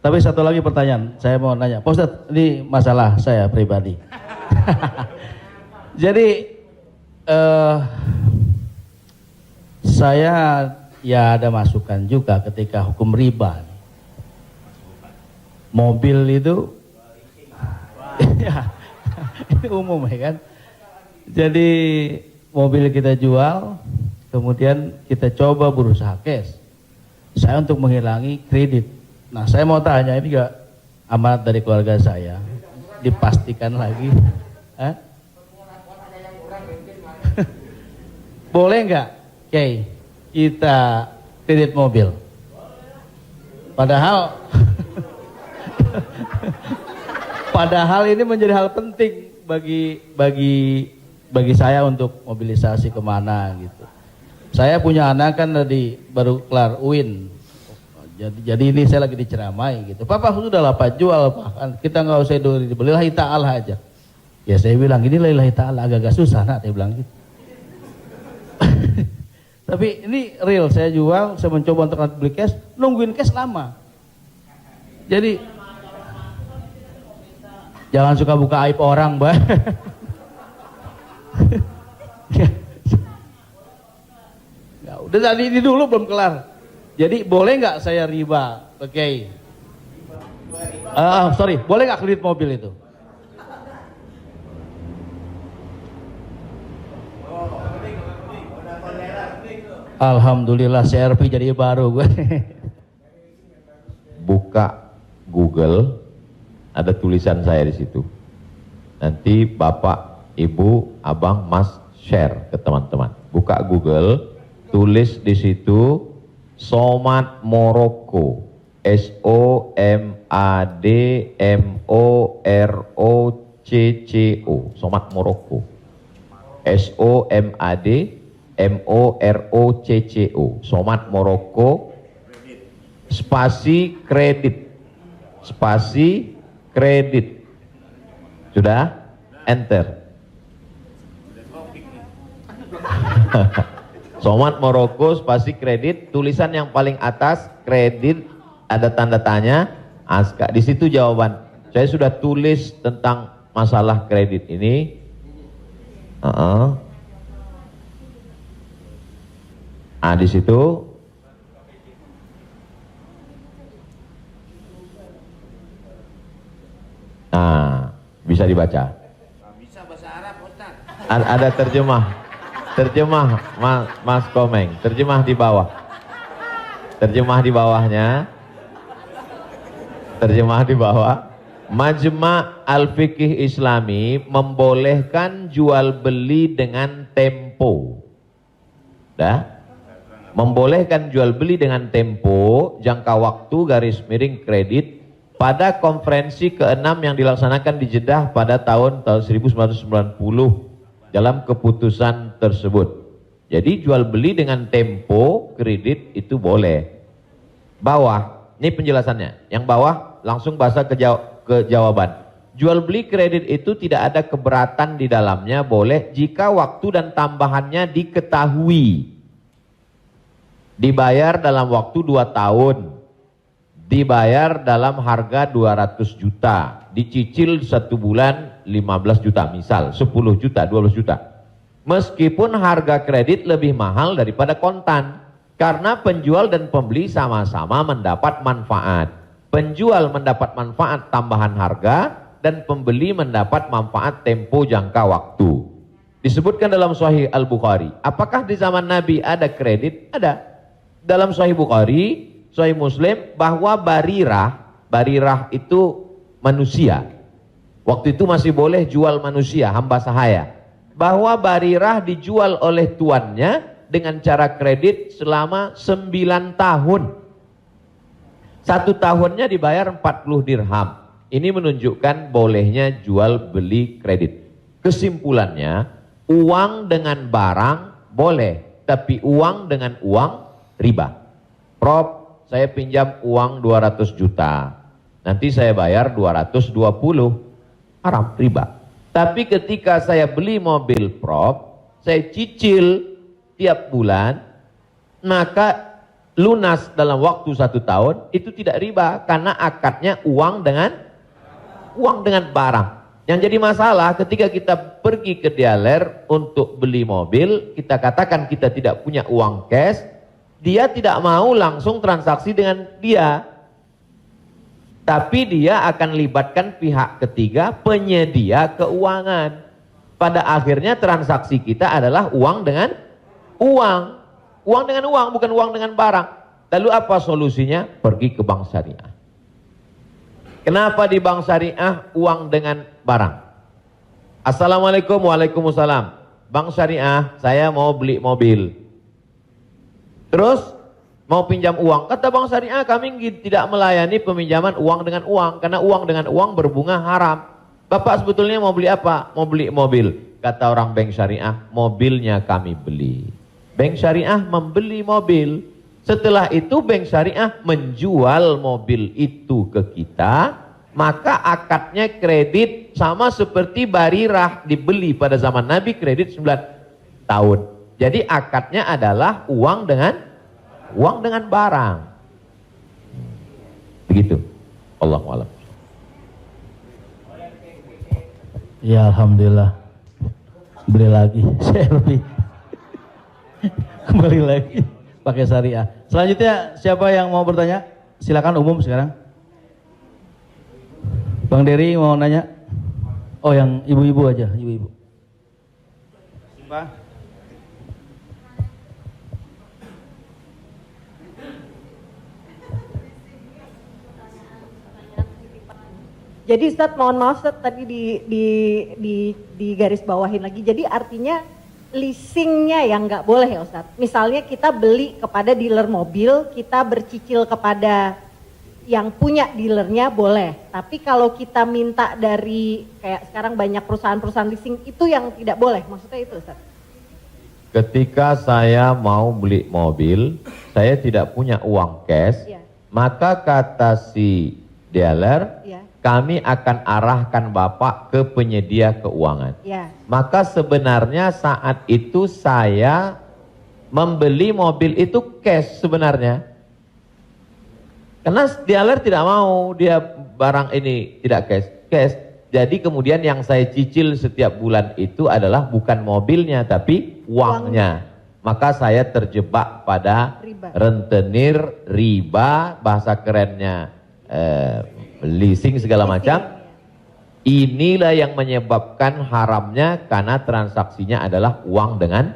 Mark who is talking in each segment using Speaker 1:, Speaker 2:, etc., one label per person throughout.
Speaker 1: Tapi satu lagi pertanyaan, saya mau nanya, Pak Ustadz, ini masalah saya pribadi. Jadi saya ya ada masukan juga ketika hukum riba. Mobil itu, ya, ini umum ya kan. Jadi mobil kita jual, kemudian kita coba berusaha cash. Saya untuk menghilangi kredit. Nah, saya mau tanya, ini gak amanat dari keluarga saya, dipastikan lagi. Boleh nggak, Kay, kita kredit mobil? Padahal, padahal ini menjadi hal penting bagi saya untuk mobilisasi kemana gitu. Saya punya anak kan baru kelar UIN. Jadi ini saya lagi diceramai gitu. Papa sudah lah Pak, jual Pak. Kita nggak usah dibeli, lillahi ta'ala aja. Ya saya bilang ini lillahi ta'ala agak-agak susah nak, saya bilang gitu. Tapi ini real, saya jual, saya mencoba untuk beli cash, nungguin cash lama. Jadi jangan suka buka aib orang, Mbak. Ya, udah tadi ini dulu belum kelar. Jadi boleh nggak saya riba? Oke. Sorry, boleh nggak kredit mobil itu? Alhamdulillah CRV jadi baru gue.
Speaker 2: Buka Google, ada tulisan saya di situ. Nanti Bapak, Ibu, Abang, Mas share ke teman-teman. Buka Google, tulis di situ Somat Morocco, SOMADMOROCCO, Somat Morocco, SOMADMOROCCO, Somat Morocco, spasi kredit, sudah, enter. Somat Morocco spasi kredit, tulisan yang paling atas kredit, ada tanda tanya, ASKA. Di situ jawaban. Saya sudah tulis tentang masalah kredit ini. Di situ. Nah, bisa dibaca.
Speaker 3: Bisa bahasa Arab, Ustaz.
Speaker 2: Ada terjemah Mas Komeng, terjemah di bawah. Terjemah di bawahnya. Terjemah di bawah. Majma' Al-Fiqih Islami membolehkan jual beli dengan tempo. Membolehkan jual beli dengan tempo, jangka waktu garis miring kredit pada konferensi ke-6 yang dilaksanakan di Jeddah pada tahun 1990. Dalam keputusan tersebut. Jadi jual beli dengan tempo kredit itu boleh. Bawah, ini penjelasannya. Yang bawah langsung bahasa ke jawaban. Jual beli kredit itu tidak ada keberatan di dalamnya, boleh jika waktu dan tambahannya diketahui. Dibayar dalam waktu 2 tahun. Dibayar dalam harga 200 juta. Dicicil 1 bulan 15 juta, misal 10 juta, 12 juta. Meskipun harga kredit lebih mahal daripada kontan, karena penjual dan pembeli sama-sama mendapat manfaat. Penjual mendapat manfaat tambahan harga dan pembeli mendapat manfaat tempo jangka waktu. Disebutkan dalam Sahih Al-Bukhari. Apakah di zaman Nabi ada kredit? Ada. Dalam Sahih Bukhari, Sahih Muslim, bahwa barirah itu manusia. Waktu itu masih boleh jual manusia, hamba sahaya. Bahwa barirah dijual oleh tuannya dengan cara kredit selama 9 tahun. 1 tahunnya dibayar 40 dirham. Ini menunjukkan bolehnya jual beli kredit. Kesimpulannya, uang dengan barang boleh, tapi uang dengan uang riba. Prof, saya pinjam uang 200 juta. Nanti saya bayar 220. Haram, riba. Tapi ketika saya beli mobil, Prof, saya cicil tiap bulan, maka lunas dalam waktu 1 tahun, itu tidak riba karena akadnya uang dengan barang. Yang jadi masalah ketika kita pergi ke dealer untuk beli mobil, kita katakan kita tidak punya uang cash, dia tidak mau langsung transaksi dengan dia. Tapi dia akan libatkan pihak ketiga penyedia keuangan. Pada akhirnya transaksi kita adalah uang dengan uang. Uang dengan uang, bukan uang dengan barang. Lalu apa solusinya? Pergi ke bank syariah. Kenapa di bank syariah uang dengan barang? Assalamualaikum, waalaikumsalam. Bank syariah, saya mau beli mobil. Terus mau pinjam uang. Kata bank syariah, kami tidak melayani peminjaman uang dengan uang. Karena uang dengan uang berbunga haram. Bapak sebetulnya mau beli apa? Mau beli mobil. Kata orang bank syariah, mobilnya kami beli. Bank syariah membeli mobil. Setelah itu bank syariah menjual mobil itu ke kita, maka akadnya kredit sama seperti barirah dibeli pada zaman Nabi, kredit 9 tahun. Jadi akadnya adalah uang dengan barang. Begitu. Allahu a'lam.
Speaker 1: Ya alhamdulillah. Beli lagi, saya lebih kembali lagi pakai syariah. Selanjutnya siapa yang mau bertanya? Silakan umum sekarang. Bang Dery mau nanya? Oh yang ibu-ibu aja, ibu-ibu. Pak.
Speaker 4: Jadi Ustadz, mohon maaf Ustadz, tadi di garis bawahin lagi. Jadi artinya leasingnya yang nggak boleh ya Ustadz. Misalnya kita beli kepada dealer mobil, kita bercicil kepada yang punya dealernya boleh. Tapi kalau kita minta dari kayak sekarang banyak perusahaan-perusahaan leasing itu yang tidak boleh. Maksudnya itu Ustadz.
Speaker 2: Ketika saya mau beli mobil, saya tidak punya uang cash,
Speaker 4: Ya.
Speaker 2: maka kata si dealer,
Speaker 4: Ya.
Speaker 2: kami akan arahkan Bapak ke penyedia keuangan.
Speaker 4: Ya.
Speaker 2: Maka sebenarnya saat itu saya membeli mobil itu cash sebenarnya. Karena dealer tidak mau dia barang ini tidak cash. Jadi kemudian yang saya cicil setiap bulan itu adalah bukan mobilnya tapi uangnya. Maka saya terjebak pada
Speaker 4: Riba.
Speaker 2: rentenir, riba, bahasa kerennya leasing segala macam. Inilah yang menyebabkan haramnya karena transaksinya adalah uang dengan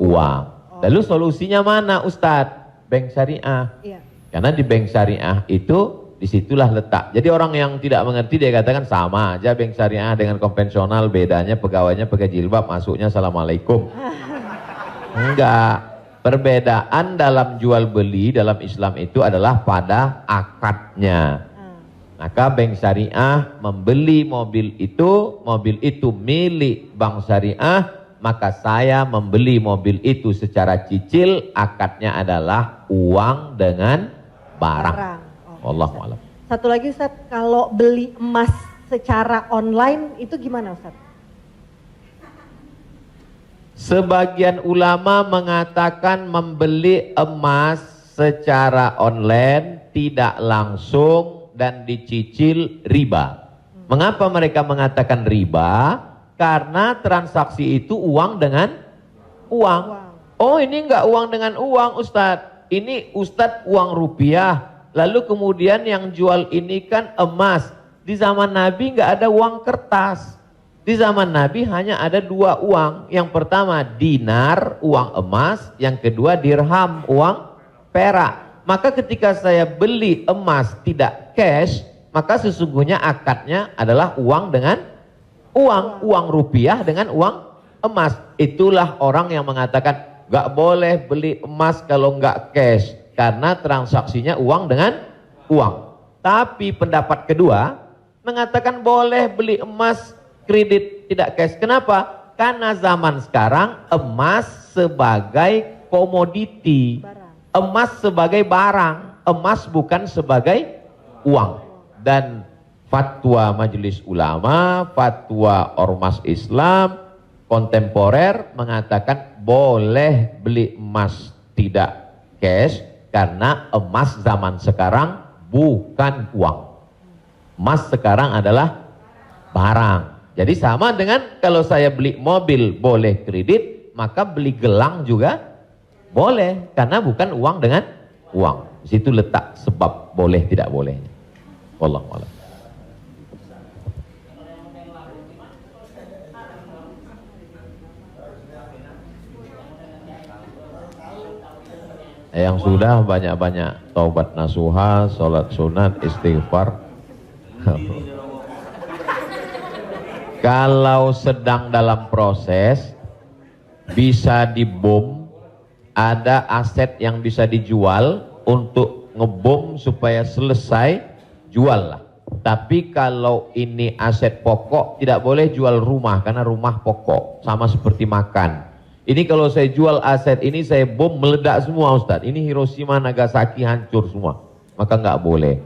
Speaker 2: uang. Lalu solusinya mana Ustadz? Bank syariah.
Speaker 4: Iya.
Speaker 2: Karena di bank syariah itu disitulah letak. Jadi orang yang tidak mengerti dia katakan sama aja bank syariah dengan konvensional, bedanya pegawainya pakai jilbab, masuknya assalamualaikum. Enggak. Perbedaan dalam jual beli dalam Islam itu adalah pada akadnya. Maka bank syariah membeli mobil itu milik bank syariah, maka saya membeli mobil itu secara cicil, akadnya adalah uang dengan barang.
Speaker 4: Oh,
Speaker 2: Wallahu a'lam.
Speaker 4: Satu lagi Ustadz, kalau beli emas secara online itu gimana Ustadz?
Speaker 2: Sebagian ulama mengatakan membeli emas secara online tidak langsung dan dicicil riba. Mengapa mereka mengatakan riba? Karena transaksi itu uang dengan uang. Oh ini enggak uang dengan uang Ustadz. Ini Ustadz uang rupiah. Lalu kemudian yang jual ini kan emas. Di zaman Nabi enggak ada uang kertas. Di zaman Nabi hanya ada 2 uang. Yang pertama dinar, uang emas. Yang kedua dirham, uang perak. Maka ketika saya beli emas tidak cash, maka sesungguhnya akadnya adalah uang dengan uang rupiah dengan uang emas. Itulah orang yang mengatakan nggak boleh beli emas kalau nggak cash karena transaksinya uang dengan uang. Tapi pendapat kedua mengatakan boleh beli emas kredit tidak cash. Kenapa? Karena zaman sekarang emas sebagai komoditi. Emas sebagai barang, emas bukan sebagai uang. Dan fatwa Majelis Ulama, fatwa Ormas Islam kontemporer mengatakan boleh beli emas tidak cash Karena emas zaman sekarang bukan uang. Emas sekarang adalah barang. Jadi sama dengan kalau saya beli mobil boleh kredit, maka beli gelang juga boleh, karena bukan uang dengan uang. Di situ letak sebab boleh tidak bolehnya. Wallahu a'lam. Yang sudah banyak-banyak taubat nasuha, sholat sunat, istighfar. Kalau sedang dalam proses, bisa dibom, ada aset yang bisa dijual untuk ngebom supaya selesai, jual lah. Tapi kalau ini aset pokok, tidak boleh jual rumah, karena rumah pokok, sama seperti makan. Ini kalau saya jual aset ini, saya bom, meledak semua Ustaz. Ini Hiroshima, Nagasaki hancur semua. Maka nggak boleh.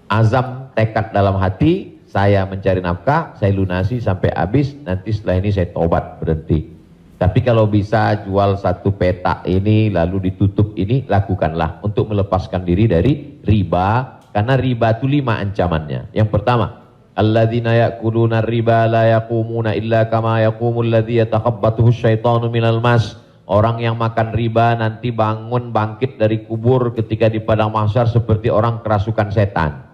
Speaker 2: Azam, tekad dalam hati, saya mencari nafkah, saya lunasi sampai habis, nanti setelah ini saya tobat, berhenti. Tapi kalau bisa jual satu petak ini, lalu ditutup ini, lakukanlah untuk melepaskan diri dari riba. Karena riba itu 5 ancamannya. Yang pertama, alladzina ya'kuluna riba la yaqumuna illa kama yaqumul ladzi yatakhabbathu syaitanu minal mas. Orang yang makan riba nanti bangkit dari kubur ketika di padang mahsyar seperti orang kerasukan setan.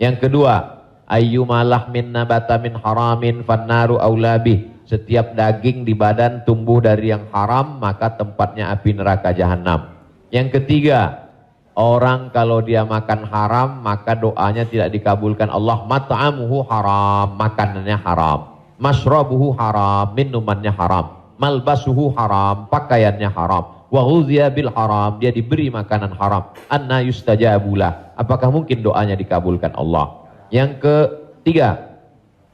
Speaker 2: Yang kedua, ayyuma lahmin nabata min haramin fannaru aula bih. Setiap daging di badan tumbuh dari yang haram, maka tempatnya api neraka jahanam. Yang ketiga, orang kalau dia makan haram, maka doanya tidak dikabulkan Allah. Mat'amuhu haram, makanannya haram. Mashrabuhu haram, minumannya haram. Malbasuhu haram, pakaiannya haram. Wa ghuziya bil haram, dia diberi makanan haram. Anna yustajabulah, apakah mungkin doanya dikabulkan Allah? Yang ketiga,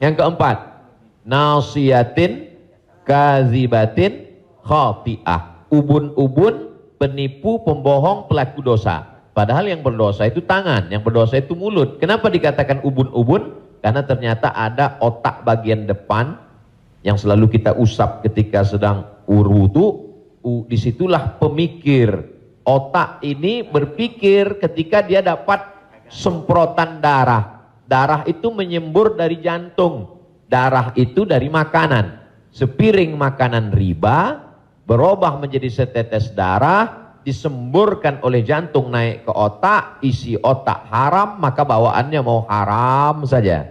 Speaker 2: yang keempat, nasiyatin kazibatin khati'ah. Ubun-ubun, penipu, pembohong, pelaku dosa. Padahal yang berdosa itu tangan, yang berdosa itu mulut. Kenapa dikatakan ubun-ubun? Karena ternyata ada otak bagian depan yang selalu kita usap ketika sedang wudu. Disitulah pemikir. Otak ini berpikir ketika dia dapat semprotan darah. Darah itu menyembur dari jantung. Darah itu dari makanan. Sepiring makanan riba berubah menjadi setetes darah, disemburkan oleh jantung naik ke otak, isi otak haram, maka bawaannya mau haram saja.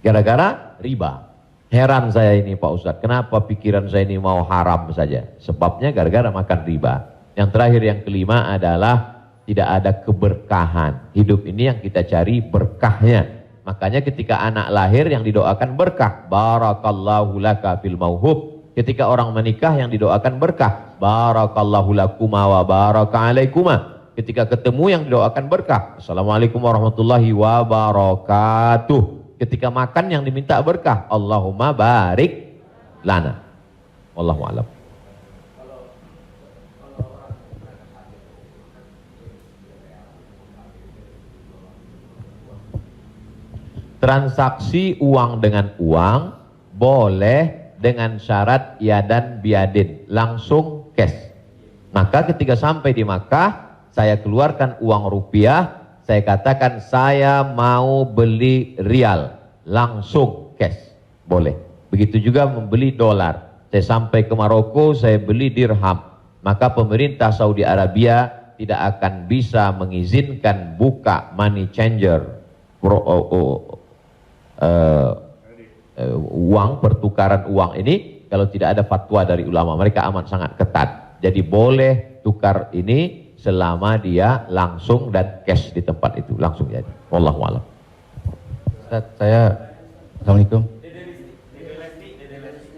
Speaker 2: Gara-gara riba. Heran saya ini Pak Ustadz, kenapa pikiran saya ini mau haram saja? Sebabnya gara-gara makan riba. Yang terakhir, yang kelima adalah tidak ada keberkahan. Hidup ini yang kita cari berkahnya. Makanya ketika anak lahir yang didoakan berkah. Barakallahu laka fil mauhub. Ketika orang menikah yang didoakan berkah. Barakallahu lakuma wa baraka alaikuma. Ketika ketemu yang didoakan berkah. Assalamualaikum warahmatullahi wabarakatuh. Ketika makan yang diminta berkah. Allahumma barik lana. Wallahu a'lam. Transaksi uang dengan uang boleh dengan syarat yadan biadin, langsung cash. Maka ketika sampai di Makkah, saya keluarkan uang rupiah, saya katakan saya mau beli rial, langsung cash, boleh. Begitu juga membeli dolar. Saya sampai ke Maroko, saya beli dirham. Maka pemerintah Saudi Arabia tidak akan bisa mengizinkan buka money changer, uang, pertukaran uang ini kalau tidak ada fatwa dari ulama. Mereka amat sangat ketat. Jadi boleh tukar ini selama dia langsung dan cash di tempat itu, langsung jadi. Wallahu a'lam.
Speaker 1: Ustaz, Assalamualaikum.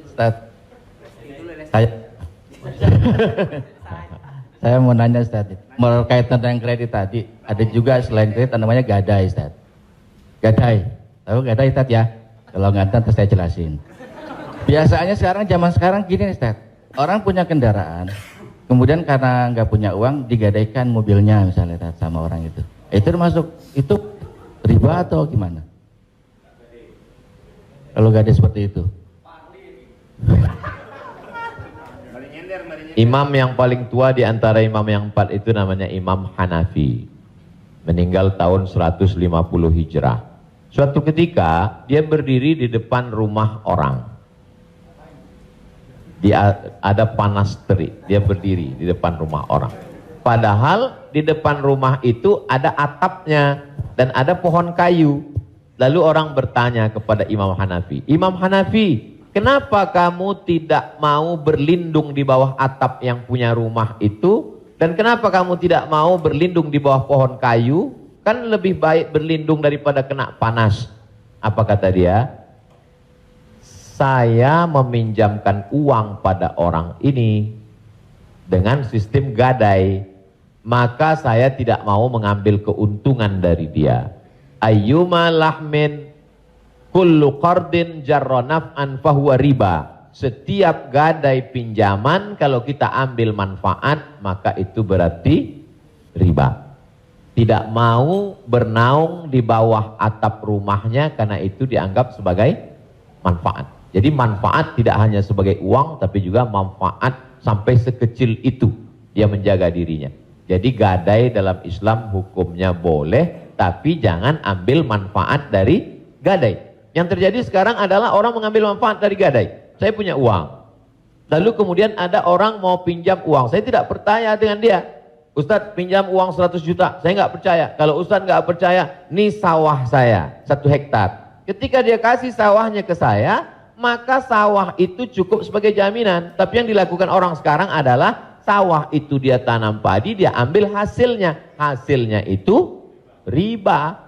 Speaker 1: Ustaz, saya mau nanya Ustaz, berkaitan dengan kredit tadi, ada juga selain kredit namanya gadai Ustaz. Gadai. Tahu gadai Ustaz ya? Kalau nggak tahu saya jelasin. Biasanya zaman sekarang gini Ustaz. Orang punya kendaraan, kemudian karena nggak punya uang digadaikan mobilnya misalnya Ustaz, sama orang itu. Itu termasuk itu riba atau gimana? Kalau gadai seperti itu.
Speaker 3: Mari nyender.
Speaker 2: Imam yang paling tua di antara imam yang 4 itu namanya Imam Hanafi. Meninggal tahun 150 Hijrah. Suatu ketika dia berdiri di depan rumah orang. Ada panas terik, dia berdiri di depan rumah orang. Padahal di depan rumah itu ada atapnya dan ada pohon kayu. Lalu orang bertanya kepada Imam Hanafi, Imam Hanafi, kenapa kamu tidak mau berlindung di bawah atap yang punya rumah itu? Dan kenapa kamu tidak mau berlindung di bawah pohon kayu? Kan lebih baik berlindung daripada kena panas. Apa kata dia? Saya meminjamkan uang pada orang ini dengan sistem gadai, maka saya tidak mau mengambil keuntungan dari dia. Ayyuma lahmin kullu qardin jarra naf'an fahuwa riba. Setiap gadai pinjaman kalau kita ambil manfaat maka itu berarti riba. Tidak mau bernaung di bawah atap rumahnya karena itu dianggap sebagai manfaat. Jadi manfaat tidak hanya sebagai uang tapi juga manfaat sampai sekecil itu dia menjaga dirinya. Jadi gadai dalam Islam hukumnya boleh, tapi jangan ambil manfaat dari gadai. Yang terjadi sekarang adalah orang mengambil manfaat dari gadai. Saya punya uang. Lalu kemudian ada orang mau pinjam uang. Saya tidak percaya dengan dia. Ustadz pinjam uang 100 juta. Saya nggak percaya. Kalau Ustadz nggak percaya, ini sawah saya 1 hektar. Ketika dia kasih sawahnya ke saya, maka sawah itu cukup sebagai jaminan. Tapi yang dilakukan orang sekarang adalah sawah itu dia tanam padi, dia ambil hasilnya. Hasilnya itu riba.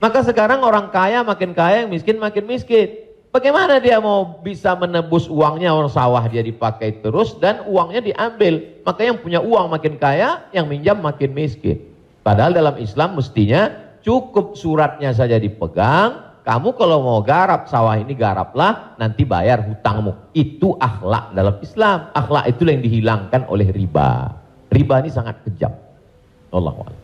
Speaker 2: Maka sekarang orang kaya makin kaya, yang miskin makin miskin. Bagaimana dia mau bisa menebus uangnya, orang sawah dia dipakai terus dan uangnya diambil. Maka yang punya uang makin kaya, yang minjam makin miskin. Padahal dalam Islam mestinya cukup suratnya saja dipegang. Kamu kalau mau garap sawah ini garaplah, nanti bayar hutangmu. Itu akhlak dalam Islam. Akhlak itu yang dihilangkan oleh riba. Riba ini sangat kejam. Wallahu a'lam.